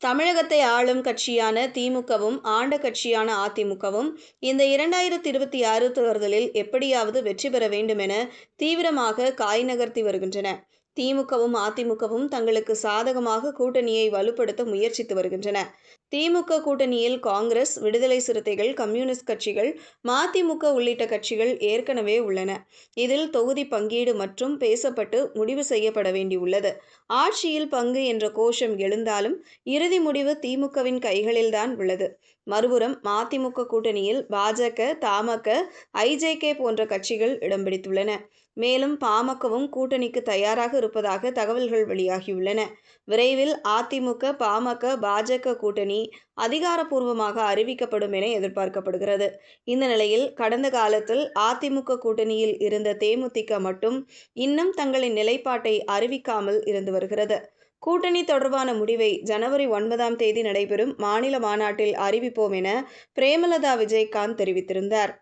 தமிழகத்தை ஆளும் கட்சியான திமுகவும், ஆண்ட கட்சியான அதிமுகவும் இந்த 2026 தேர்தலில் எப்படியாவது வெற்றி பெற வேண்டுமென தீவிரமாக காய் நகர்த்தி வருகின்றன. திமுகவும், அதிமுகவும் தங்களுக்கு சாதகமாக கூட்டணியை வலுப்படுத்த முயற்சித்து வருகின்றன. திமுக கூட்டணியில் காங்கிரஸ், விடுதலை சிறுத்தைகள், கம்யூனிஸ்ட் கட்சிகள், மதிமுக உள்ளிட்ட கட்சிகள் ஏற்கனவே உள்ளன. இதில் தொகுதி பங்கீடு மற்றும் பேசப்பட்டு முடிவு செய்யப்பட வேண்டியுள்ளது. ஆட்சியில் பங்கு என்ற கோஷம் எழுந்தாலும் இறுதி முடிவு திமுகவின் கைகளில்தான் உள்ளது. மறுபுறம் மதிமுக கூட்டணியில் பாஜக, தமாக, ஐஜேகே போன்ற கட்சிகள் இடம் பிடித்துள்ளன. மேலும் பாமகவும் கூட்டணிக்கு தயாராக இருப்பதாக தகவல்கள் வெளியாகியுள்ளன. விரைவில் அதிமுக, பாமக, பாஜக கூட்டணி அதிகாரப்பூர்வமாக அறிவிக்கப்படும் என எதிர்பார்க்கப்படுகிறது. இந்த நிலையில் கடந்த காலத்தில் அதிமுக கூட்டணியில் இருந்த தேமுதிக மட்டும் இன்னும் தங்களின் நிலைப்பாட்டை அறிவிக்காமல் இருந்து வருகிறது. கூட்டணி தொடர்பான முடிவை ஜனவரி 9ஆம் தேதி நடைபெறும் மாநில மாநாட்டில் அறிவிப்போம் என பிரேமலதா விஜயகாந்த் தெரிவித்திருந்தார்.